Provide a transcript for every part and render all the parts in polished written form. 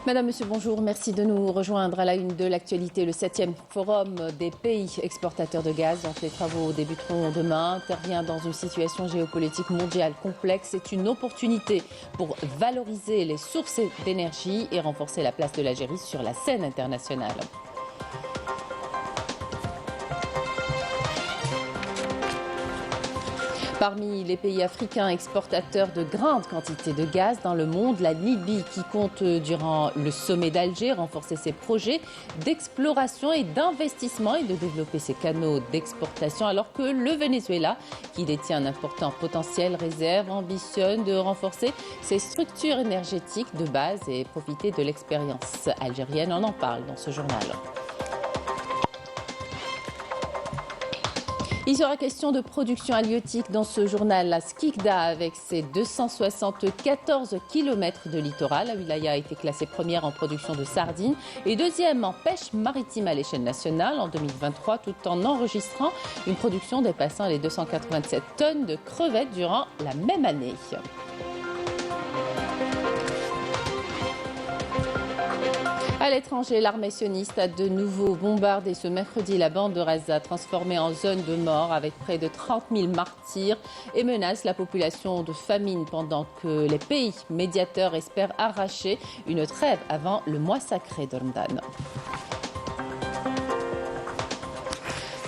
Madame, Monsieur, bonjour. Merci de nous rejoindre à la une de l'actualité. Le 7e forum des pays exportateurs de gaz, dont les travaux débuteront demain, intervient dans une situation géopolitique mondiale complexe. C'est une opportunité pour valoriser les sources d'énergie et renforcer la place de l'Algérie sur la scène internationale. Parmi les pays africains exportateurs de grandes quantités de gaz dans le monde, la Libye, qui compte durant le sommet d'Alger renforcer ses projets d'exploration et d'investissement et de développer ses canaux d'exportation, alors que le Venezuela, qui détient un important potentiel réserve, ambitionne de renforcer ses structures énergétiques de base et profiter de l'expérience algérienne. On en parle dans ce journal. Il sera question de production halieutique dans ce journal. La Skikda, avec ses 274 km de littoral, la wilaya a été classée première en production de sardines et deuxième en pêche maritime à l'échelle nationale en 2023, tout en enregistrant une production dépassant les 287 tonnes de crevettes durant la même année. À l'étranger, l'armée sioniste a de nouveau bombardé ce mercredi la bande de Gaza, transformée en zone de mort avec près de 30 000 martyrs, et menace la population de famine pendant que les pays médiateurs espèrent arracher une trêve avant le mois sacré de Ramadan.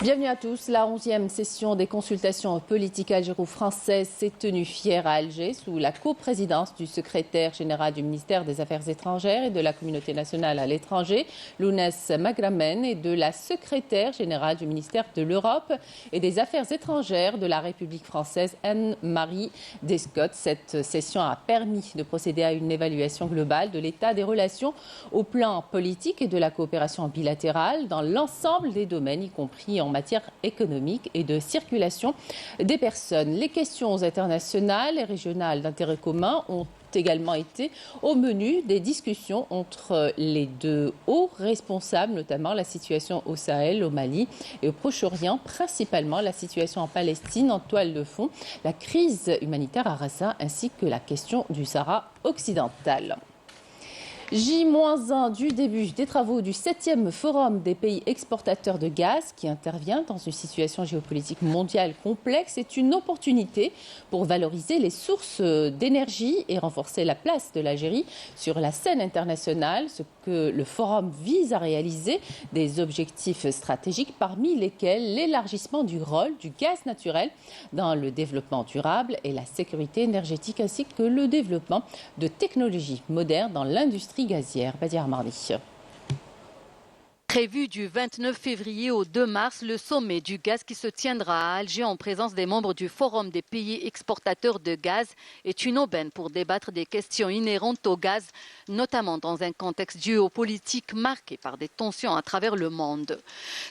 Bienvenue à tous. La 11e session des consultations politiques algéro-françaises s'est tenue hier à Alger sous la coprésidence du secrétaire général du ministère des Affaires étrangères et de la communauté nationale à l'étranger, Lounès Magramen, et de la secrétaire générale du ministère de l'Europe et des Affaires étrangères de la République française, Anne-Marie Descottes. Cette session a permis de procéder à une évaluation globale de l'état des relations au plan politique et de la coopération bilatérale dans l'ensemble des domaines, y compris en matière économique et de circulation des personnes. Les questions internationales et régionales d'intérêt commun ont également été au menu des discussions entre les deux hauts responsables, notamment la situation au Sahel, au Mali et au Proche-Orient, principalement la situation en Palestine en toile de fond, la crise humanitaire à Gaza ainsi que la question du Sahara occidental. J-1 du début des travaux du 7e forum des pays exportateurs de gaz qui intervient dans une situation géopolitique mondiale complexe est une opportunité pour valoriser les sources d'énergie et renforcer la place de l'Algérie sur la scène internationale, ce que le forum vise à réaliser, des objectifs stratégiques parmi lesquels l'élargissement du rôle du gaz naturel dans le développement durable et la sécurité énergétique ainsi que le développement de technologies modernes dans l'industrie gazière. Badia Mardi. Prévu du 29 février au 2 mars, le sommet du gaz qui se tiendra à Alger en présence des membres du Forum des pays exportateurs de gaz est une aubaine pour débattre des questions inhérentes au gaz, notamment dans un contexte géopolitique marqué par des tensions à travers le monde.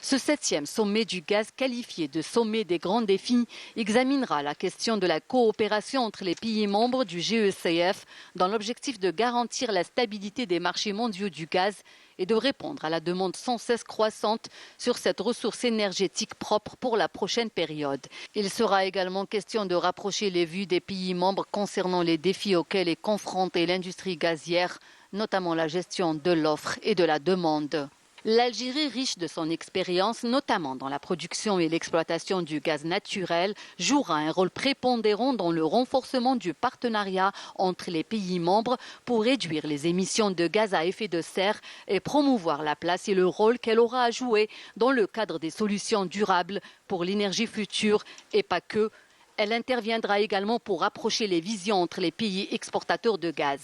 Ce 7e sommet du gaz, qualifié de sommet des grands défis, examinera la question de la coopération entre les pays membres du GECF dans l'objectif de garantir la stabilité des marchés mondiaux du gaz et de répondre à la demande sans cesse croissante sur cette ressource énergétique propre pour la prochaine période. Il sera également question de rapprocher les vues des pays membres concernant les défis auxquels est confrontée l'industrie gazière, notamment la gestion de l'offre et de la demande. L'Algérie, riche de son expérience, notamment dans la production et l'exploitation du gaz naturel, jouera un rôle prépondérant dans le renforcement du partenariat entre les pays membres pour réduire les émissions de gaz à effet de serre et promouvoir la place et le rôle qu'elle aura à jouer dans le cadre des solutions durables pour l'énergie future et pas que. Elle interviendra également pour rapprocher les visions entre les pays exportateurs de gaz.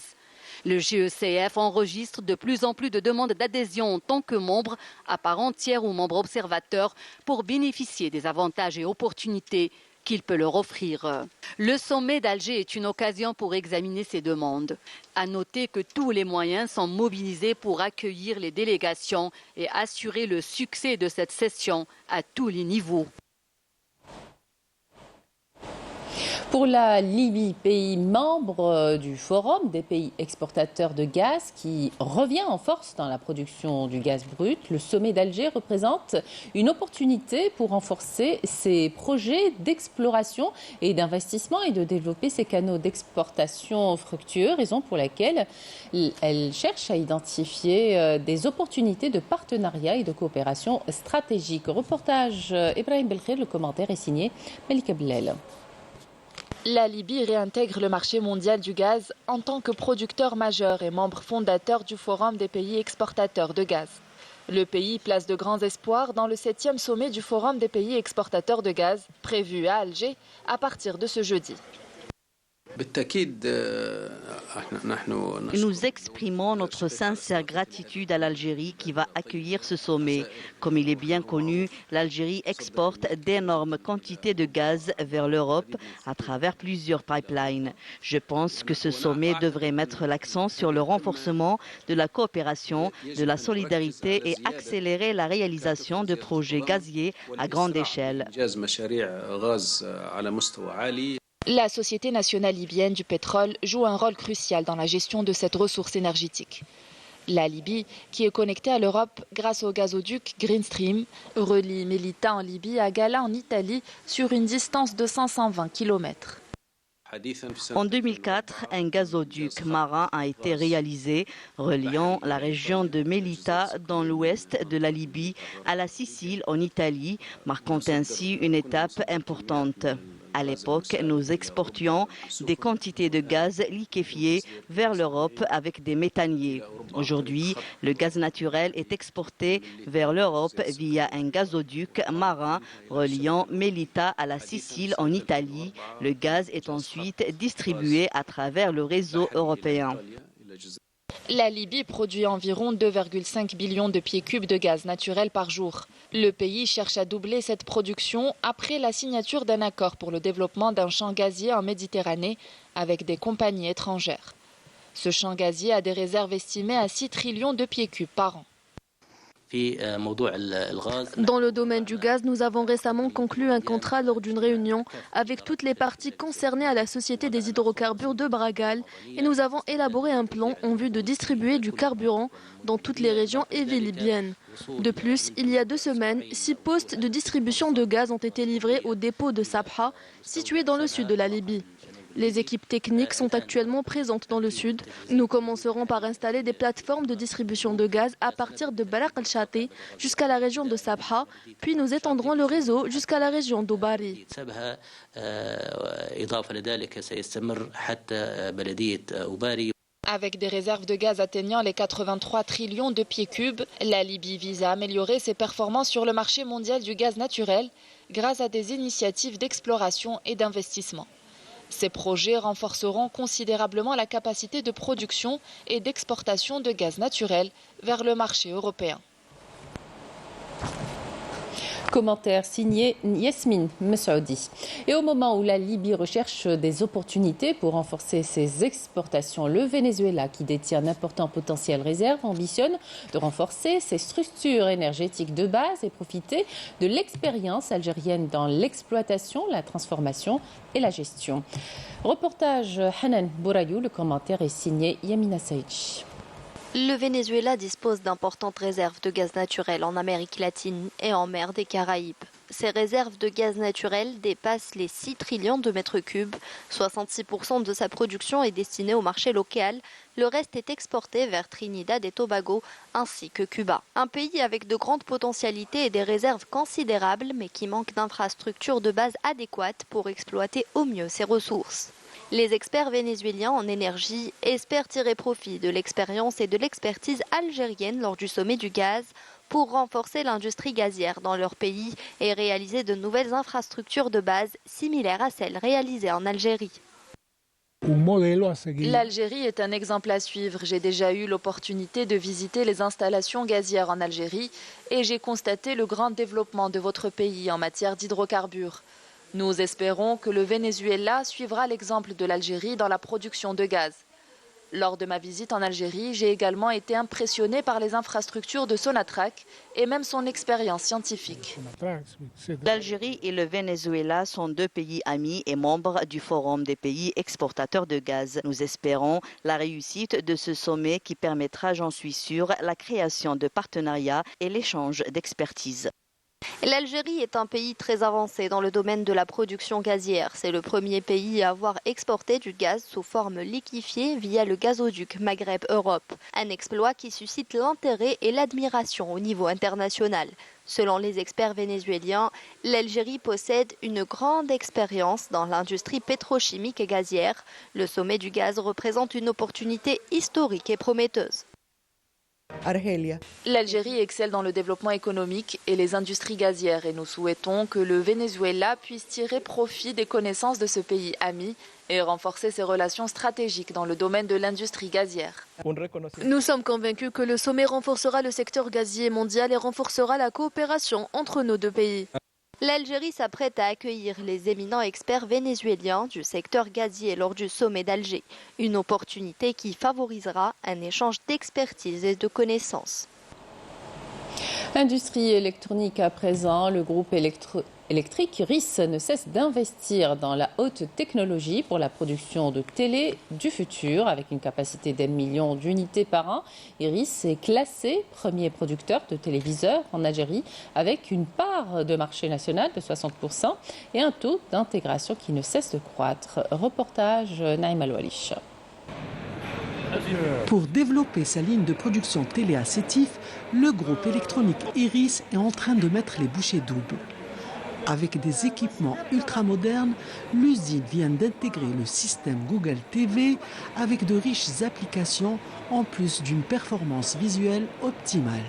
Le GECF enregistre de plus en plus de demandes d'adhésion en tant que membre à part entière ou membre observateur pour bénéficier des avantages et opportunités qu'il peut leur offrir. Le sommet d'Alger est une occasion pour examiner ces demandes. À noter que tous les moyens sont mobilisés pour accueillir les délégations et assurer le succès de cette session à tous les niveaux. Pour la Libye, pays membre du Forum des pays exportateurs de gaz qui revient en force dans la production du gaz brut, le sommet d'Alger représente une opportunité pour renforcer ses projets d'exploration et d'investissement et de développer ses canaux d'exportation fructueux, raison pour laquelle elle cherche à identifier des opportunités de partenariat et de coopération stratégique. Reportage Ibrahim Belkhir, le commentaire est signé Malika Blel. La Libye réintègre le marché mondial du gaz en tant que producteur majeur et membre fondateur du Forum des pays exportateurs de gaz. Le pays place de grands espoirs dans le 7e sommet du Forum des pays exportateurs de gaz, prévu à Alger à partir de ce jeudi. Nous exprimons notre sincère gratitude à l'Algérie qui va accueillir ce sommet. Comme il est bien connu, l'Algérie exporte d'énormes quantités de gaz vers l'Europe à travers plusieurs pipelines. Je pense que ce sommet devrait mettre l'accent sur le renforcement de la coopération, de la solidarité et accélérer la réalisation de projets gaziers à grande échelle. La Société nationale libyenne du pétrole joue un rôle crucial dans la gestion de cette ressource énergétique. La Libye, qui est connectée à l'Europe grâce au gazoduc Green Stream, relie Melita en Libye à Gala en Italie sur une distance de 520 km. En 2004, un gazoduc marin a été réalisé reliant la région de Melita dans l'ouest de la Libye à la Sicile en Italie, marquant ainsi une étape importante. À l'époque, nous exportions des quantités de gaz liquéfié vers l'Europe avec des méthaniers. Aujourd'hui, le gaz naturel est exporté vers l'Europe via un gazoduc marin reliant Melita à la Sicile en Italie. Le gaz est ensuite distribué à travers le réseau européen. La Libye produit environ 2,5 billions de pieds cubes de gaz naturel par jour. Le pays cherche à doubler cette production après la signature d'un accord pour le développement d'un champ gazier en Méditerranée avec des compagnies étrangères. Ce champ gazier a des réserves estimées à 6 trillions de pieds cubes par an. Dans le domaine du gaz, nous avons récemment conclu un contrat lors d'une réunion avec toutes les parties concernées à la Société des hydrocarbures de Bragal et nous avons élaboré un plan en vue de distribuer du carburant dans toutes les régions et villes libyennes. De plus, il y a 2 semaines, 6 postes de distribution de gaz ont été livrés au dépôt de Sabha, situé dans le sud de la Libye. Les équipes techniques sont actuellement présentes dans le sud. Nous commencerons par installer des plateformes de distribution de gaz à partir de Barak el-Shati jusqu'à la région de Sabha, puis nous étendrons le réseau jusqu'à la région d'Obari. Avec des réserves de gaz atteignant les 83 trillions de pieds cubes, la Libye vise à améliorer ses performances sur le marché mondial du gaz naturel grâce à des initiatives d'exploration et d'investissement. Ces projets renforceront considérablement la capacité de production et d'exportation de gaz naturel vers le marché européen. Commentaire signé Yasmine Messoudi. Et au moment où la Libye recherche des opportunités pour renforcer ses exportations, le Venezuela, qui détient un important potentiel réserve, ambitionne de renforcer ses structures énergétiques de base et profiter de l'expérience algérienne dans l'exploitation, la transformation et la gestion. Reportage Hanan Bourayou, le commentaire est signé Yamina Saïdji. Le Venezuela dispose d'importantes réserves de gaz naturel en Amérique latine et en mer des Caraïbes. Ces réserves de gaz naturel dépassent les 6 trillions de mètres cubes. 66% de sa production est destinée au marché local. Le reste est exporté vers Trinidad et Tobago ainsi que Cuba. Un pays avec de grandes potentialités et des réserves considérables mais qui manque d'infrastructures de base adéquates pour exploiter au mieux ses ressources. Les experts vénézuéliens en énergie espèrent tirer profit de l'expérience et de l'expertise algérienne lors du sommet du gaz pour renforcer l'industrie gazière dans leur pays et réaliser de nouvelles infrastructures de base similaires à celles réalisées en Algérie. L'Algérie est un exemple à suivre. J'ai déjà eu l'opportunité de visiter les installations gazières en Algérie et j'ai constaté le grand développement de votre pays en matière d'hydrocarbures. Nous espérons que le Venezuela suivra l'exemple de l'Algérie dans la production de gaz. Lors de ma visite en Algérie, j'ai également été impressionné par les infrastructures de Sonatrach et même son expérience scientifique. L'Algérie et le Venezuela sont deux pays amis et membres du Forum des pays exportateurs de gaz. Nous espérons la réussite de ce sommet qui permettra, j'en suis sûr, la création de partenariats et l'échange d'expertise. L'Algérie est un pays très avancé dans le domaine de la production gazière. C'est le premier pays à avoir exporté du gaz sous forme liquéfiée via le gazoduc Maghreb-Europe. Un exploit qui suscite l'intérêt et l'admiration au niveau international. Selon les experts vénézuéliens, l'Algérie possède une grande expérience dans l'industrie pétrochimique et gazière. Le sommet du gaz représente une opportunité historique et prometteuse. L'Algérie excelle dans le développement économique et les industries gazières et nous souhaitons que le Venezuela puisse tirer profit des connaissances de ce pays ami et renforcer ses relations stratégiques dans le domaine de l'industrie gazière. Nous sommes convaincus que le sommet renforcera le secteur gazier mondial et renforcera la coopération entre nos deux pays. L'Algérie s'apprête à accueillir les éminents experts vénézuéliens du secteur gazier lors du sommet d'Alger. Une opportunité qui favorisera un échange d'expertise et de connaissances. Industrie électronique à présent, le groupe électrique RIS ne cesse d'investir dans la haute technologie pour la production de télé du futur avec une capacité d'1 million d'unités par an. RIS est classé premier producteur de téléviseurs en Algérie avec une part de marché national de 60% et un taux d'intégration qui ne cesse de croître. Reportage Naïm Al-Walish. Pour développer sa ligne de production télé à Sétif, le groupe électronique Iris est en train de mettre les bouchées doubles. Avec des équipements ultramodernes, l'usine vient d'intégrer le système Google TV avec de riches applications en plus d'une performance visuelle optimale.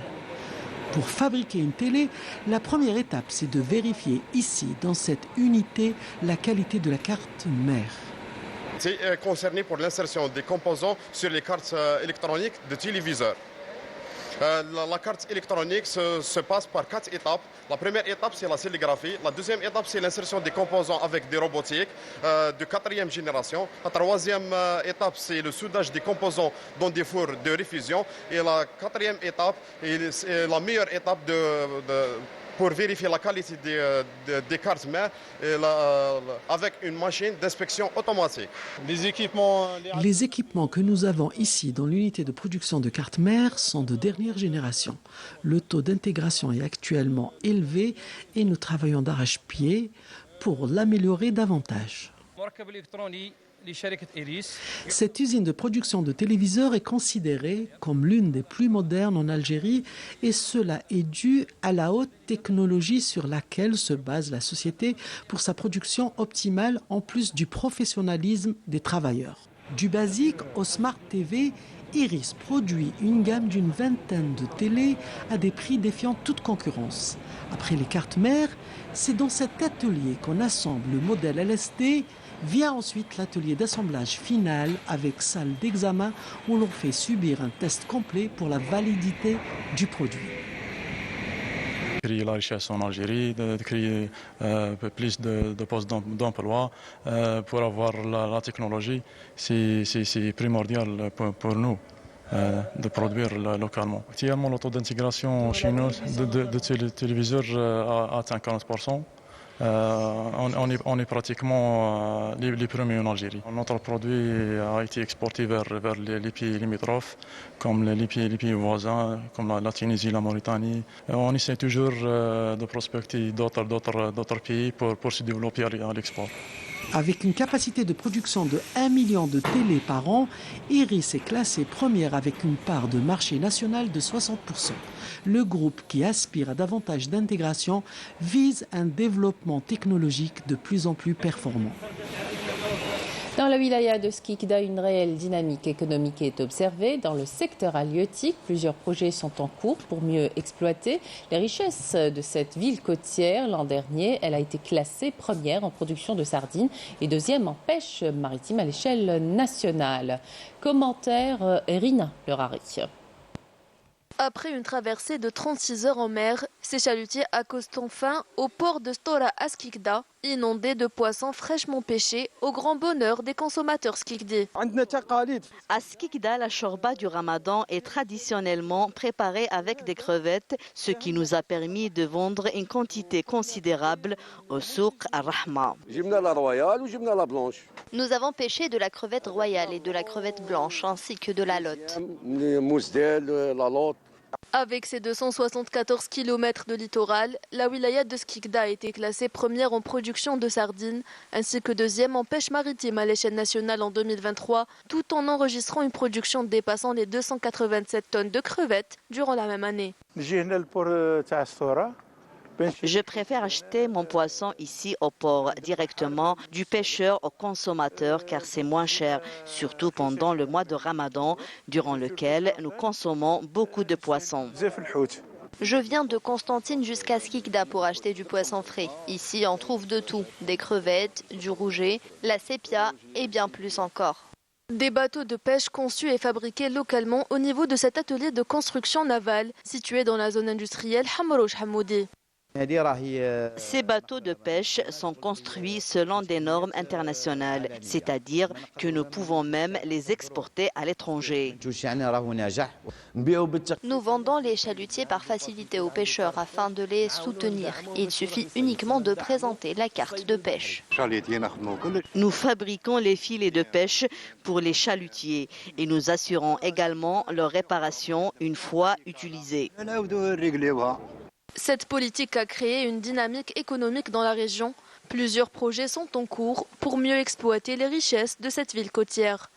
Pour fabriquer une télé, la première étape, c'est de vérifier ici, dans cette unité, la qualité de la carte mère. C'est concerné pour l'insertion des composants sur les cartes électroniques de téléviseurs. La carte électronique se passe par 4 étapes. La première étape, c'est la sérigraphie. La deuxième étape, c'est l'insertion des composants avec des robotiques de 4e génération. La troisième étape, c'est le soudage des composants dans des fours de réfusion. Et la 4e étape est la meilleure étape pour vérifier la qualité des cartes mères avec une machine d'inspection automatique. Les équipements que nous avons ici dans l'unité de production de cartes mères sont de dernière génération. Le taux d'intégration est actuellement élevé et nous travaillons d'arrache-pied pour l'améliorer davantage. Cette usine de production de téléviseurs est considérée comme l'une des plus modernes en Algérie et cela est dû à la haute technologie sur laquelle se base la société pour sa production optimale en plus du professionnalisme des travailleurs. Du basique au Smart TV, Iris produit une gamme d'une vingtaine de télés à des prix défiant toute concurrence. Après les cartes mères, c'est dans cet atelier qu'on assemble le modèle LSD. Vient ensuite l'atelier d'assemblage final avec salle d'examen où l'on fait subir un test complet pour la validité du produit. Créer la richesse en Algérie, de créer plus de postes d'emploi pour avoir la technologie, c'est primordial pour nous. De produire localement. Actuellement, le taux d'intégration chez nous de téléviseurs atteint 40%. On est pratiquement les premiers en Algérie. Notre produit a été exporté vers les pays limitrophes, comme les pays voisins, comme la Tunisie, la Mauritanie. On essaie toujours de prospecter d'autres pays pour se développer à l'export. Avec une capacité de production de 1 million de télé par an, Iris est classée première avec une part de marché national de 60%. Le groupe, qui aspire à davantage d'intégration, vise un développement technologique de plus en plus performant. Dans la wilaya de Skikda, une réelle dynamique économique est observée. Dans le secteur halieutique, plusieurs projets sont en cours pour mieux exploiter les richesses de cette ville côtière. L'an dernier, elle a été classée première en production de sardines et deuxième en pêche maritime à l'échelle nationale. Commentaire Rina Lerari. Après une traversée de 36 heures en mer, ces chalutiers accostent enfin au port de Stora à Skikda, inondés de poissons fraîchement pêchés au grand bonheur des consommateurs skikdi. À Skikda, la shorba du Ramadan est traditionnellement préparée avec des crevettes, ce qui nous a permis de vendre une quantité considérable au souk al-Rahma. Nous avons pêché de la crevette royale et de la crevette blanche, ainsi que de la lotte. Avec ses 274 km de littoral, la wilaya de Skikda a été classée première en production de sardines, ainsi que deuxième en pêche maritime à l'échelle nationale en 2023, tout en enregistrant une production dépassant les 287 tonnes de crevettes durant la même année. Je préfère acheter mon poisson ici au port, directement du pêcheur au consommateur, car c'est moins cher, surtout pendant le mois de Ramadan, durant lequel nous consommons beaucoup de poissons. Je viens de Constantine jusqu'à Skikda pour acheter du poisson frais. Ici, on trouve de tout, des crevettes, du rouget, la sépia et bien plus encore. Des bateaux de pêche conçus et fabriqués localement au niveau de cet atelier de construction navale situé dans la zone industrielle Hamrouj Hamoudi. Ces bateaux de pêche sont construits selon des normes internationales, c'est-à-dire que nous pouvons même les exporter à l'étranger. Nous vendons les chalutiers par facilité aux pêcheurs afin de les soutenir. Il suffit uniquement de présenter la carte de pêche. Nous fabriquons les filets de pêche pour les chalutiers et nous assurons également leur réparation une fois utilisés. Cette politique a créé une dynamique économique dans la région. Plusieurs projets sont en cours pour mieux exploiter les richesses de cette ville côtière.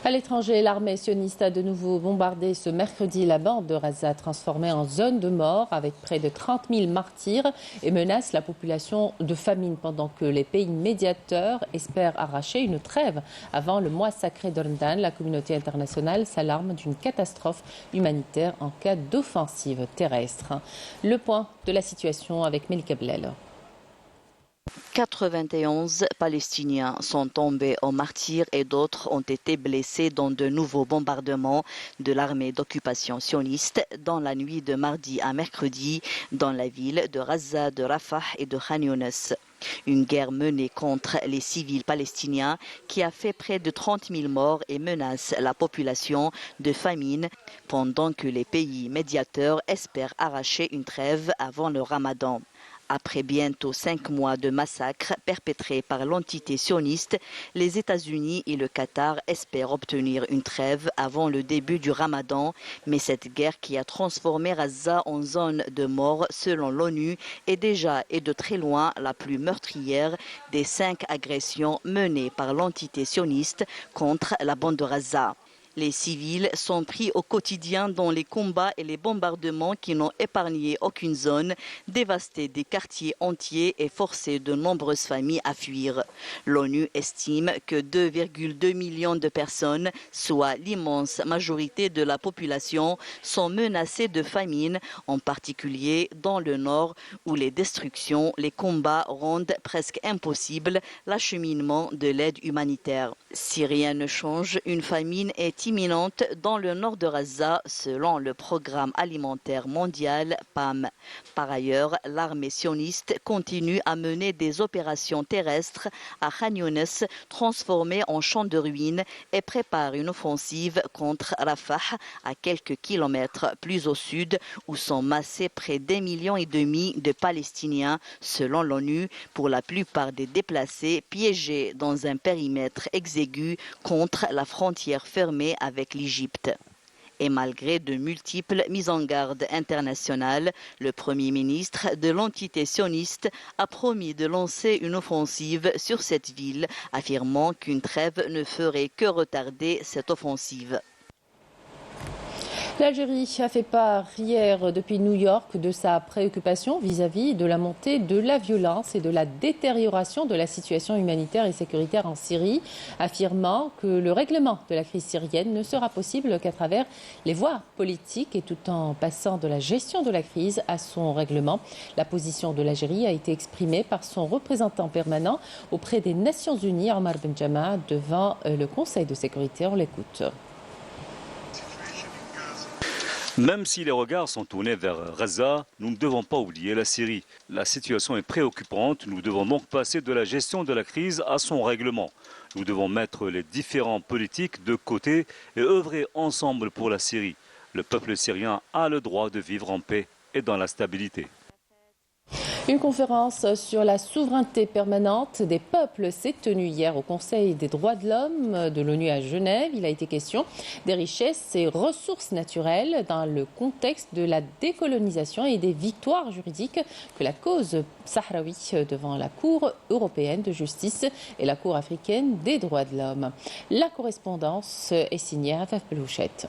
À l'étranger, l'armée sioniste a de nouveau bombardé ce mercredi la bande de Gaza, transformée en zone de mort avec près de 30 000 martyrs, et menace la population de famine pendant que les pays médiateurs espèrent arracher une trêve avant le mois sacré de Ramadan. La communauté internationale s'alarme d'une catastrophe humanitaire en cas d'offensive terrestre. Le point de la situation avec Melika Blel. 91 Palestiniens sont tombés en martyrs et d'autres ont été blessés dans de nouveaux bombardements de l'armée d'occupation sioniste dans la nuit de mardi à mercredi dans la ville de Gaza, de Rafah et de Khan Younes. Une guerre menée contre les civils palestiniens qui a fait près de 30 000 morts et menace la population de famine pendant que les pays médiateurs espèrent arracher une trêve avant le Ramadan. Après bientôt 5 mois de massacres perpétrés par l'entité sioniste, les États-Unis et le Qatar espèrent obtenir une trêve avant le début du Ramadan. Mais cette guerre qui a transformé Gaza en zone de mort selon l'ONU est déjà et de très loin la plus meurtrière des 5 agressions menées par l'entité sioniste contre la bande de Gaza. Les civils sont pris au quotidien dans les combats et les bombardements qui n'ont épargné aucune zone, dévasté des quartiers entiers et forcé de nombreuses familles à fuir. L'ONU estime que 2,2 millions de personnes, soit l'immense majorité de la population, sont menacées de famine, en particulier dans le nord où les destructions, les combats rendent presque impossible l'acheminement de l'aide humanitaire. Si rien ne change, une famine est imminente dans le nord de Gaza selon le programme alimentaire mondial PAM. Par ailleurs, l'armée sioniste continue à mener des opérations terrestres à Khan Younes, transformées en champ de ruines, et prépare une offensive contre Rafah à quelques kilomètres plus au sud où sont massés près d'1,5 million de Palestiniens selon l'ONU, pour la plupart des déplacés piégés dans un périmètre exigu contre la frontière fermée avec l'Égypte. Et malgré de multiples mises en garde internationales, le Premier ministre de l'entité sioniste a promis de lancer une offensive sur cette ville, affirmant qu'une trêve ne ferait que retarder cette offensive. L'Algérie a fait part hier depuis New York de sa préoccupation vis-à-vis de la montée de la violence et de la détérioration de la situation humanitaire et sécuritaire en Syrie, affirmant que le règlement de la crise syrienne ne sera possible qu'à travers les voies politiques et tout en passant de la gestion de la crise à son règlement. La position de l'Algérie a été exprimée par son représentant permanent auprès des Nations Unies, Omar Benjama, devant le Conseil de sécurité. On l'écoute. Même si les regards sont tournés vers Gaza, nous ne devons pas oublier la Syrie. La situation est préoccupante, nous devons donc passer de la gestion de la crise à son règlement. Nous devons mettre les différents politiques de côté et œuvrer ensemble pour la Syrie. Le peuple syrien a le droit de vivre en paix et dans la stabilité. Une conférence sur la souveraineté permanente des peuples s'est tenue hier au Conseil des droits de l'homme de l'ONU à Genève. Il a été question des richesses et ressources naturelles dans le contexte de la décolonisation et des victoires juridiques que la cause sahraoui devant la Cour européenne de justice et la Cour africaine des droits de l'homme. La correspondance est signée Rafaf Belouchette.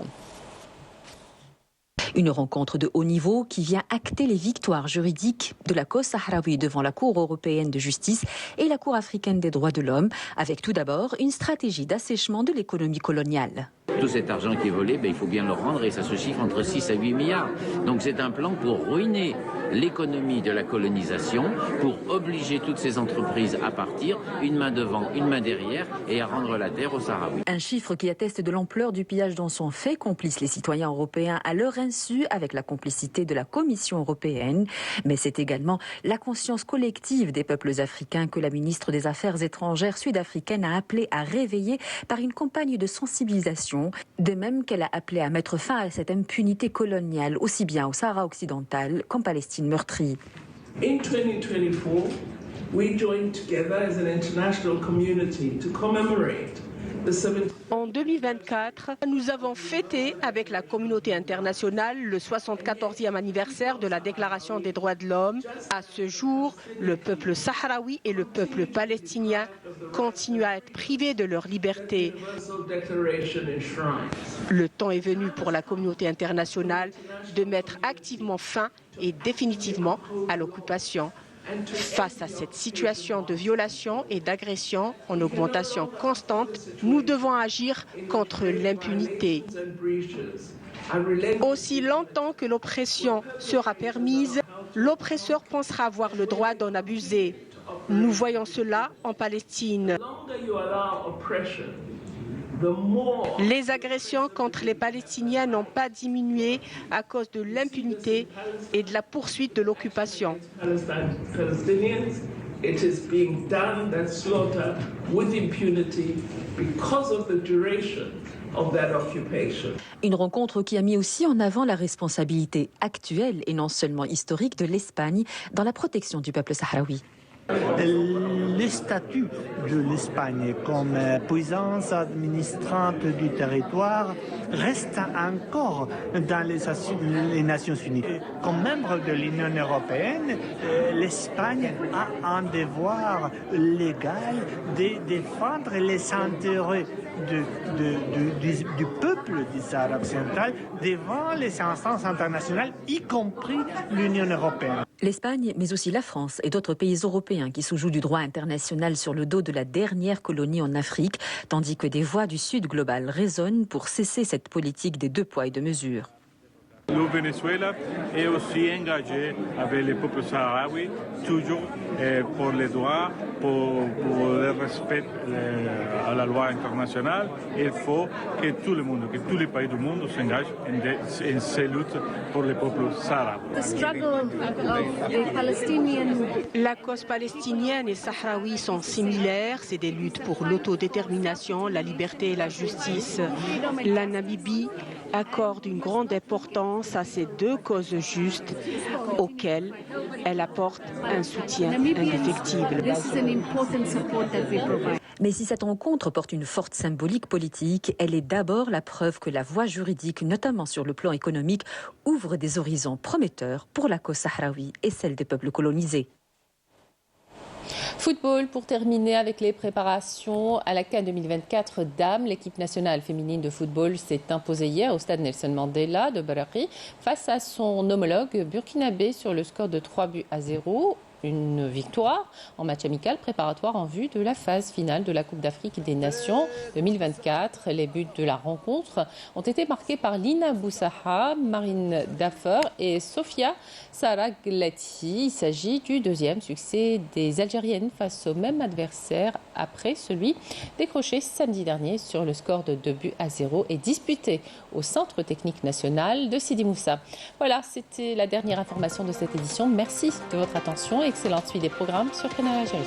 Une rencontre de haut niveau qui vient acter les victoires juridiques de la cause sahraoui devant la Cour européenne de justice et la Cour africaine des droits de l'homme, avec tout d'abord une stratégie d'assèchement de l'économie coloniale. Tout cet argent qui est volé, il faut bien le rendre et ça se chiffre entre 6 à 8 milliards. Donc c'est un plan pour ruiner l'économie de la colonisation, pour obliger toutes ces entreprises à partir, une main devant, une main derrière, et à rendre la terre aux Sahraouis. Un chiffre qui atteste de l'ampleur du pillage dont sont faits complices les citoyens européens à leur insu, avec la complicité de la Commission européenne. Mais c'est également la conscience collective des peuples africains que la ministre des Affaires étrangères sud-africaine a appelé à réveiller par une campagne de sensibilisation, de même qu'elle a appelé à mettre fin à cette impunité coloniale, aussi bien au Sahara occidental qu'en Palestine meurtrie. In 2024, we joined together as an international community to commemorate. En 2024, nous avons fêté avec la communauté internationale le 74e anniversaire de la Déclaration des droits de l'homme. À ce jour, le peuple sahraoui et le peuple palestinien continuent à être privés de leur liberté. Le temps est venu pour la communauté internationale de mettre activement fin et définitivement à l'occupation. Face à cette situation de violation et d'agression en augmentation constante, nous devons agir contre l'impunité. Aussi longtemps que l'oppression sera permise, l'oppresseur pensera avoir le droit d'en abuser. Nous voyons cela en Palestine. Les agressions contre les Palestiniens n'ont pas diminué à cause de l'impunité et de la poursuite de l'occupation. Une rencontre qui a mis aussi en avant la responsabilité actuelle et non seulement historique de l'Espagne dans la protection du peuple sahraoui. Le statut de l'Espagne comme puissance administrante du territoire reste encore dans les Nations Unies. Comme membre de l'Union européenne, l'Espagne a un devoir légal de défendre les intérêts du peuple du Sahara occidental devant les instances internationales, y compris l'Union européenne. L'Espagne, mais aussi la France et d'autres pays européens qui se jouent du droit international sur le dos de la dernière colonie en Afrique, tandis que des voix du Sud global résonnent pour cesser cette politique des 2 poids et 2 mesures. Le Venezuela est aussi engagé avec le peuple sahraoui, toujours pour les droits, pour le respect à la loi internationale. Il faut que tout le monde, que tous les pays du monde s'engagent en ces luttes pour le peuple sahraoui. La cause palestinienne et sahraoui sont similaires. C'est des luttes pour l'autodétermination, la liberté et la justice. La Namibie accorde une grande importance à ces 2 causes justes auxquelles elle apporte un soutien indéfectible. Mais si cette rencontre porte une forte symbolique politique, elle est d'abord la preuve que la voie juridique, notamment sur le plan économique, ouvre des horizons prometteurs pour la cause sahraoui et celle des peuples colonisés. Football pour terminer avec les préparations à la CAN 2024 dames. L'équipe nationale féminine de football s'est imposée hier au stade Nelson Mandela de Baraki face à son homologue burkinabé sur le score de 3-0. une victoire en match amical préparatoire en vue de la phase finale de la Coupe d'Afrique des Nations 2024. Les buts de la rencontre ont été marqués par Lina Boussaha, Marine Daffer et Sofia Saraglati. Il s'agit du deuxième succès des Algériennes face au même adversaire après celui décroché samedi dernier sur le score de 2-0 et disputé au Centre technique national de Sidi Moussa. Voilà, c'était la dernière information de cette édition. Merci de votre attention et excellente suite des programmes sur Canal Algérie.